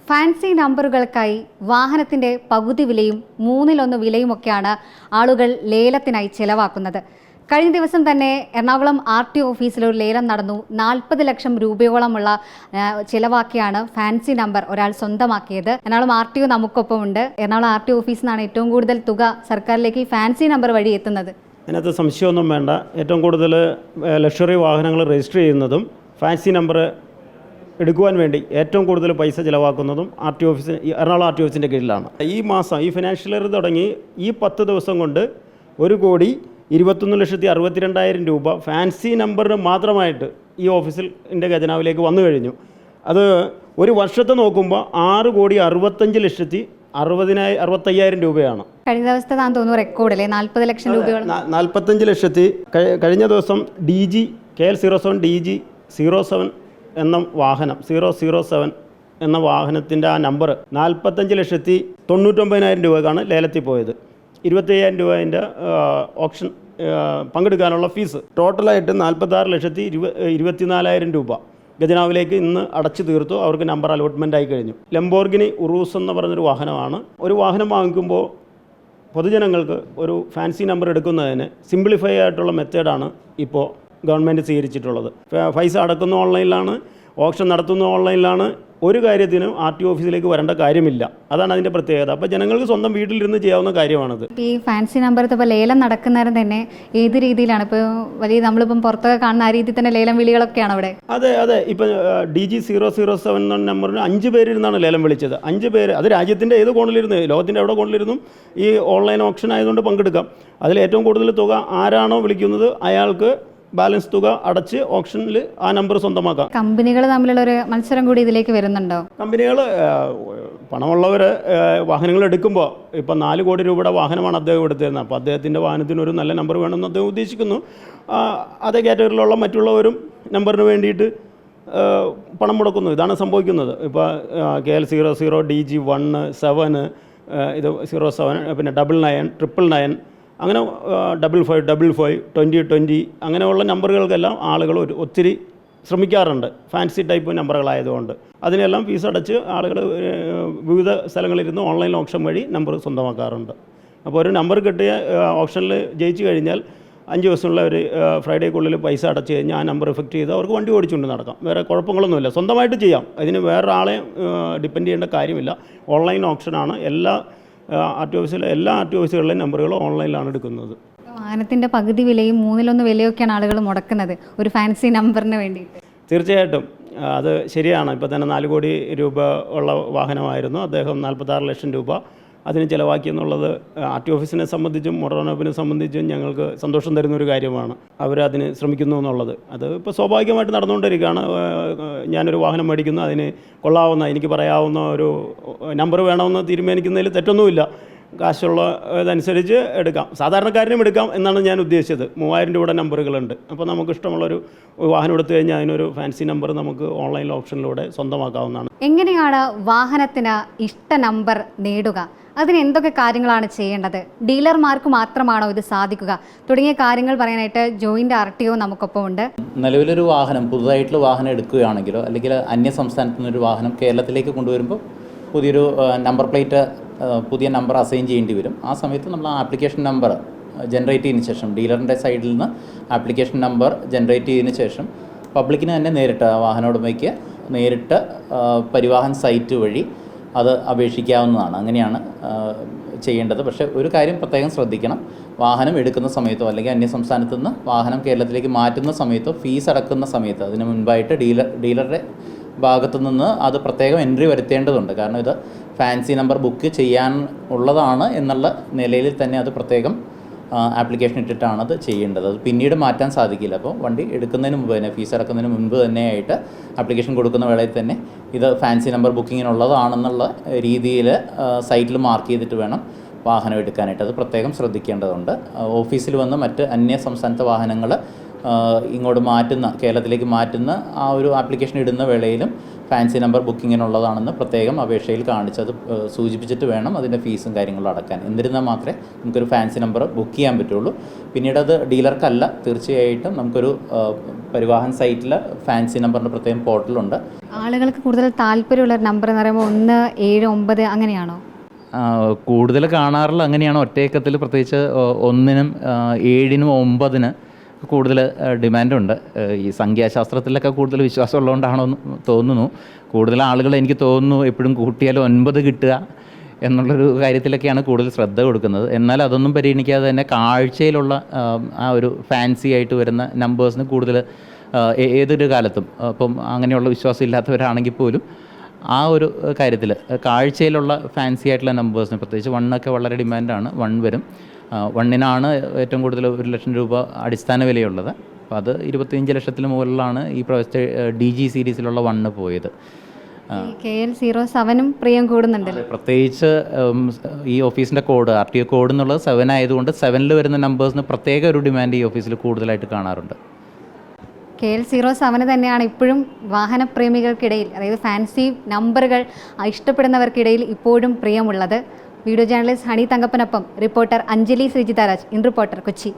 Fancy നമ്പറുകൾക്കായി വാഹനത്തിൻ്റെ പകുതി വിലയും മൂന്നിലൊന്ന് വിലയുമൊക്കെയാണ് ആളുകൾ ലേലത്തിനായി ചെലവാക്കുന്നത്. കഴിഞ്ഞ ദിവസം തന്നെ എറണാകുളം RTO ഓഫീസിൽ ഒരു ലേലം നടന്നു. 40 ലക്ഷം രൂപയോളമുള്ള ചിലവാക്കിയാണ് ഫാൻസി നമ്പർ ഒരാൾ സ്വന്തമാക്കിയത്. എറണാകുളം RTO നമുക്കൊപ്പമുണ്ട്. എറണാകുളം RTO ഓഫീസിൽ നിന്നാണ് ഏറ്റവും കൂടുതൽ തുക സർക്കാരിലേക്ക് ഫാൻസി നമ്പർ വഴി എത്തുന്നത്. അതിനകത്ത് സംശയമൊന്നും വേണ്ട. ഏറ്റവും കൂടുതൽ ലക്ഷറി വാഹനങ്ങൾ രജിസ്റ്റർ ചെയ്യുന്നതും ഫാൻസി നമ്പർ എടുക്കുവാൻ വേണ്ടി ഏറ്റവും കൂടുതൽ പൈസ ചിലവാക്കുന്നതും RTO ഓഫീസ്, എറണാകുളം RTO ഓഫീസിൻ്റെ കീഴിലാണ്. ഈ മാസം, ഈ ഫിനാൻഷ്യൽ ഇയർ തുടങ്ങി ഈ 10 ദിവസം കൊണ്ട് 1,21,62,000 രൂപ ഫാൻസി നമ്പറിന് മാത്രമായിട്ട് ഈ ഓഫീസിൻ്റെ ഖജനാവിലേക്ക് വന്നു കഴിഞ്ഞു. അത് ഒരു വർഷത്തെ നോക്കുമ്പോൾ 6,65,60,000 രൂപയാണ്. കഴിഞ്ഞ ദിവസത്തെ തോന്നുന്നു റെക്കോർഡില്ലേ 40 ലക്ഷം രൂപയോളം. 45 ലക്ഷത്തി കഴിഞ്ഞ ദിവസം DG KL07 DG 07 എന്ന വാഹനം 007 എന്ന വാഹനത്തിൻ്റെ ആ നമ്പർ 45,99,000 രൂപക്കാണ് ലേലത്തിൽ പോയത്. 25,000 രൂപ അതിൻ്റെ ഓപ്ഷൻ പങ്കെടുക്കാനുള്ള ഫീസ്. ടോട്ടലായിട്ട് 46,24,000 രൂപ ഖജനാവിലേക്ക് ഇന്ന് അടച്ചു തീർത്തു. അവർക്ക് നമ്പർ അലോട്ട്മെൻ്റ് ആയി കഴിഞ്ഞു. ലംബോർഗിനി ഉറൂസ് എന്ന് പറഞ്ഞൊരു വാഹനമാണ്. ഒരു വാഹനം വാങ്ങിക്കുമ്പോൾ പൊതുജനങ്ങൾക്ക് ഒരു ഫാൻസി നമ്പർ എടുക്കുന്നതിന് സിംപ്ലിഫൈ ആയിട്ടുള്ള മെത്തേഡാണ് ഇപ്പോൾ ഗവൺമെൻറ് സ്വീകരിച്ചിട്ടുള്ളത്. പൈസ അടക്കുന്ന ഓൺലൈനിലാണ്, ഓപ്ഷൻ നടത്തുന്ന ഓൺലൈനിലാണ്. ഒരു കാര്യത്തിനും RTO ഓഫീസിലേക്ക് വരേണ്ട കാര്യമില്ല. അതാണ് അതിൻ്റെ പ്രത്യേകത. അപ്പോൾ ജനങ്ങൾക്ക് സ്വന്തം വീട്ടിലിരുന്ന് ചെയ്യാവുന്ന കാര്യമാണത്. ഈ ഫാൻസി നമ്പർ ഇപ്പോൾ ലേലം നടക്കുന്നേരം തന്നെ ഏത് രീതിയിലാണ്? ഇപ്പോൾ നമ്മളിപ്പം പുറത്തൊക്കെ കാണുന്ന ആ രീതിയിൽ തന്നെ ലേലം വിളികളൊക്കെയാണ് അവിടെ. അതെ. ഇപ്പം DG 007 എന്ന നമ്പറിന് 5 പേരിരുന്നാണ് ലേലം വിളിച്ചത്. 5 പേര്, അത് രാജ്യത്തിൻ്റെ ഏത് കോണിലിരുന്ന്, ലോകത്തിൻ്റെ എവിടെ കോണിലിരുന്നും ഈ ഓൺലൈൻ ഓപ്ഷൻ ആയതുകൊണ്ട് പങ്കെടുക്കാം. അതിൽ ഏറ്റവും കൂടുതൽ തുക ആരാണോ വിളിക്കുന്നത് അയാൾക്ക് ബാലൻസ് തുക അടച്ച് ഓപ്ഷനിൽ ആ നമ്പർ സ്വന്തമാക്കാം. കമ്പനികൾ തമ്മിലുള്ള ഒരു മത്സരം കൂടി ഇതിലേക്ക് വരുന്നുണ്ടോ? കമ്പനികൾ, പണമുള്ളവർ വാഹനങ്ങൾ എടുക്കുമ്പോൾ, ഇപ്പം 4 കോടി രൂപയുടെ വാഹനമാണ് അദ്ദേഹം എടുത്തിരുന്നത്. അപ്പോൾ അദ്ദേഹത്തിൻ്റെ വാഹനത്തിന് ഒരു നല്ല നമ്പർ വേണമെന്ന് അദ്ദേഹം ഉദ്ദേശിക്കുന്നു. അതേ കാറ്റഗറിയിലുള്ള മറ്റുള്ളവരും നമ്പറിന് വേണ്ടിയിട്ട് പണം മുടക്കുന്നു. ഇതാണ് സംഭവിക്കുന്നത്. ഇപ്പോൾ KL00 DG 17 ഇത് 07, പിന്നെ 99, 999, അങ്ങനെ 5555, 2020 അങ്ങനെയുള്ള നമ്പറുകൾക്കെല്ലാം ആളുകൾ ഒത്തിരി ശ്രമിക്കാറുണ്ട്. ഫാൻസി ടൈപ്പ് നമ്പറുകളായതുകൊണ്ട് അതിനെല്ലാം ഫീസ് അടച്ച് ആളുകൾ വിവിധ സ്ഥലങ്ങളിലിരുന്ന് ഓൺലൈൻ ഓപ്ഷൻ വഴി നമ്പർ സ്വന്തമാക്കാറുണ്ട്. അപ്പോൾ ഒരു നമ്പർ കിട്ടിയ ഓപ്ഷനിൽ ജയിച്ചു കഴിഞ്ഞാൽ 5 ദിവസമുള്ള ഒരു ഫ്രൈഡേക്കുള്ളിൽ പൈസ അടച്ച് കഴിഞ്ഞാൽ ആ നമ്പർ എഫക്റ്റ് ചെയ്ത് അവർക്ക് വണ്ടി ഓടിച്ചുകൊണ്ട് നടക്കാം. വേറെ കുഴപ്പങ്ങളൊന്നുമില്ല. സ്വന്തമായിട്ട് ചെയ്യാം. അതിന് വേറൊരാളെ ഡിപ്പെൻഡ് ചെയ്യേണ്ട കാര്യമില്ല. ഓൺലൈൻ ഓപ്ഷനാണ്. എല്ലാ RTO ഓഫീസുകളിലെയും നമ്പറുകൾ ഓൺലൈനിലാണ് എടുക്കുന്നത്. വാഹനത്തിൻ്റെ പകുതി വിലയും മൂന്നിലൊന്ന് വിലയൊക്കെയാണ് ആളുകൾ മുടക്കുന്നത് ഒരു ഫാൻസി നമ്പറിന് വേണ്ടിയിട്ട്. തീർച്ചയായിട്ടും അത് ശരിയാണ്. ഇപ്പോൾ തന്നെ 4 കോടി രൂപ ഉള്ള വാഹനമായിരുന്നു. അദ്ദേഹം 46 ലക്ഷം രൂപ അതിന് ചിലവാക്കിയെന്നുള്ളത് RTO ഓഫീസിനെ സംബന്ധിച്ചും മോട്ടോർ സംബന്ധിച്ചും ഞങ്ങൾക്ക് സന്തോഷം തരുന്നൊരു കാര്യമാണ്. അവരതിന് ശ്രമിക്കുന്നു എന്നുള്ളത്. അത് ഇപ്പോൾ സ്വാഭാവികമായിട്ട് നടന്നുകൊണ്ടിരിക്കുകയാണ്. ഞാനൊരു വാഹനം മേടിക്കുന്നു, അതിന് കൊള്ളാവുന്ന, എനിക്ക് പറയാവുന്ന ഒരു നമ്പർ വേണമെന്ന് തീരുമാനിക്കുന്നതിൽ തെറ്റൊന്നുമില്ല. കാശുള്ള ഇതനുസരിച്ച് എടുക്കാം, സാധാരണക്കാരനും എടുക്കാം എന്നാണ് ഞാൻ ഉദ്ദേശിച്ചത്. 3000 രൂപയുടെ നമ്പറുകളുണ്ട്. അപ്പോൾ നമുക്ക് ഇഷ്ടമുള്ളൊരു വാഹനം എടുത്തു കഴിഞ്ഞാൽ അതിനൊരു ഫാൻസി നമ്പർ നമുക്ക് ഓൺലൈൻ ഓപ്ഷനിലൂടെ സ്വന്തമാക്കാവുന്നതാണ്. എങ്ങനെയാണ് വാഹനത്തിന് ഇഷ്ട നമ്പർ നേടുക? അതിന് എന്തൊക്കെ കാര്യങ്ങളാണ് ചെയ്യേണ്ടത്? ഡീലർമാർക്ക് മാത്രമാണോ ഇത് സാധിക്കുക? തുടങ്ങിയ കാര്യങ്ങൾ പറയാനായിട്ട് ജോയിൻ്റ് RTO നമുക്കൊപ്പം ഉണ്ട്. നിലവിലൊരു വാഹനം, പുതുതായിട്ടുള്ള വാഹനം എടുക്കുകയാണെങ്കിലോ അല്ലെങ്കിൽ അന്യ സംസ്ഥാനത്തു നിന്നൊരു വാഹനം കേരളത്തിലേക്ക് കൊണ്ടുവരുമ്പോൾ പുതിയൊരു നമ്പർ പ്ലേറ്റ്, പുതിയ നമ്പർ അസൈൻ ചെയ്യേണ്ടി വരും. ആ സമയത്ത് നമ്മൾ ആപ്ലിക്കേഷൻ നമ്പർ ജനറേറ്റ് ചെയ്തതിന് ശേഷം, ഡീലറിൻ്റെ സൈഡിൽ നിന്ന് ആപ്ലിക്കേഷൻ നമ്പർ ജനറേറ്റ് ചെയ്തതിന് ശേഷം പബ്ലിക്കിന് തന്നെ നേരിട്ട്, വാഹന ഉടമയ്ക്ക് നേരിട്ട് പരിവാഹൻ സൈറ്റ് വഴി അത് അപേക്ഷിക്കാവുന്നതാണ്. അങ്ങനെയാണ് ചെയ്യേണ്ടത്. പക്ഷേ ഒരു കാര്യം പ്രത്യേകം ശ്രദ്ധിക്കണം. വാഹനം എടുക്കുന്ന സമയത്തോ അല്ലെങ്കിൽ അന്യ സംസ്ഥാനത്തു നിന്ന് വാഹനം കേരളത്തിലേക്ക് മാറ്റുന്ന സമയത്തോ ഫീസ് അടക്കുന്ന സമയത്ത് അതിന് മുൻപായിട്ട് ഡീലറുടെ ഭാഗത്തു നിന്ന് അത് പ്രത്യേകം എൻട്രി വരുത്തേണ്ടതുണ്ട്. കാരണം ഇത് ഫാൻസി നമ്പർ ബുക്ക് ചെയ്യാൻ ഉള്ളതാണ് എന്നുള്ള നിലയിൽ തന്നെ അത് പ്രത്യേകം ആപ്ലിക്കേഷൻ ഇട്ടിട്ടാണ് അത് ചെയ്യേണ്ടത്. അത് പിന്നീട് മാറ്റാൻ സാധിക്കില്ല. അപ്പോൾ വണ്ടി എടുക്കുന്നതിന് മുമ്പ് തന്നെ, ഫീസ് അടക്കുന്നതിന് മുൻപ് തന്നെയായിട്ട് ആപ്ലിക്കേഷൻ കൊടുക്കുന്ന വേളയിൽ തന്നെ ഇത് ഫാൻസി നമ്പർ ബുക്കിങ്ങിനുള്ളതാണെന്നുള്ള രീതിയിൽ സൈറ്റിൽ മാർക്ക് ചെയ്തിട്ട് വേണം വാഹനം എടുക്കാനായിട്ട്. അത് പ്രത്യേകം ശ്രദ്ധിക്കേണ്ടതുണ്ട്. ഓഫീസിൽ വന്ന് മറ്റ് അന്യ സംസ്ഥാനത്തെ വാഹനങ്ങൾ ഇങ്ങോട്ട് മാറ്റുന്ന കേരളത്തിലേക്ക് മാറ്റുന്ന ആ ഒരു ആപ്ലിക്കേഷൻ ഇടുന്ന വേളയിലും ഫാൻസി നമ്പർ ബുക്കിങ്ങിനുള്ളതാണെന്ന് പ്രത്യേകം അപേക്ഷയിൽ കാണിച്ചത് സൂചിപ്പിച്ചിട്ട് വേണം അതിൻ്റെ ഫീസും കാര്യങ്ങളും അടക്കാൻ. എന്നിരുന്നാൽ മാത്രമേ നമുക്കൊരു ഫാൻസി നമ്പർ ബുക്ക് ചെയ്യാൻ പറ്റുള്ളൂ. പിന്നീട് അത് ഡീലർക്കല്ല, തീർച്ചയായിട്ടും നമുക്കൊരു പരിവാഹൻ സൈറ്റിൽ ഫാൻസി നമ്പറിൻ്റെ പ്രത്യേകം പോർട്ടലുണ്ട്. ആളുകൾക്ക് കൂടുതൽ താല്പര്യമുള്ള നമ്പർ എന്ന് പറയുമ്പോൾ 1, 7, 9 അങ്ങനെയാണോ? കൂടുതൽ കാണാറുള്ള അങ്ങനെയാണ്. ഒറ്റയക്കത്തിൽ പ്രത്യേകിച്ച് 1-നും 7-നും 9-ന് കൂടുതൽ ഡിമാൻഡുണ്ട്. ഈ സംഖ്യാശാസ്ത്രത്തിലൊക്കെ കൂടുതൽ വിശ്വാസമുള്ളതുകൊണ്ടാണോ എന്ന് തോന്നുന്നു. കൂടുതൽ ആളുകൾ എനിക്ക് തോന്നുന്നു എപ്പോഴും കൂട്ടിയാൽ 9 കിട്ടുക എന്നുള്ളൊരു കാര്യത്തിലൊക്കെയാണ് കൂടുതൽ ശ്രദ്ധ കൊടുക്കുന്നത്. എന്നാൽ അതൊന്നും പരിഗണിക്കാതെ തന്നെ കാഴ്ചയിലുള്ള ആ ഒരു ഫാൻസി ആയിട്ട് വരുന്ന നമ്പേഴ്സിന് കൂടുതൽ ഏതൊരു കാലത്തും അപ്പം അങ്ങനെയുള്ള വിശ്വാസം ഇല്ലാത്തവരാണെങ്കിൽ പോലും ആ ഒരു കാര്യത്തിൽ കാഴ്ചയിലുള്ള ഫാൻസി ആയിട്ടുള്ള നമ്പേഴ്സിന് പ്രത്യേകിച്ച് 1 വളരെ ഡിമാൻഡാണ്. 1 വരും. 1-നാണ് ഏറ്റവും കൂടുതൽ 1 ലക്ഷം രൂപ അടിസ്ഥാന വിലയുള്ളത്. അപ്പോൾ അത് 25 ലക്ഷത്തിന് മുകളിലാണ് ഈ പ്രാവശ്യത്തെ DG സീരീസിലുള്ള 1 പോയത്. KL07 പ്രിയം കൂടുന്നുണ്ടല്ലോ. പ്രത്യേകിച്ച് ഈ ഓഫീസിൻ്റെ കോഡ് RTO കോഡ് എന്നുള്ളത് 7 ആയതുകൊണ്ട് 7-ൽ വരുന്ന നമ്പേഴ്സിന് പ്രത്യേക ഒരു ഡിമാൻഡ് ഈ ഓഫീസിൽ കൂടുതലായിട്ട് കാണാറുണ്ട്. KL07 തന്നെയാണ് ഇപ്പോഴും വാഹനപ്രേമികൾക്കിടയിൽ, അതായത് ഫാൻസി നമ്പറുകൾ ഇഷ്ടപ്പെടുന്നവർക്കിടയിൽ ഇപ്പോഴും പ്രിയമുള്ളത്. വീഡിയോ ജേർണലിസ്റ്റ് ഹണി തങ്കപ്പനൊപ്പം reporter Anjali Sreejitharaj, in reporter, Kochi.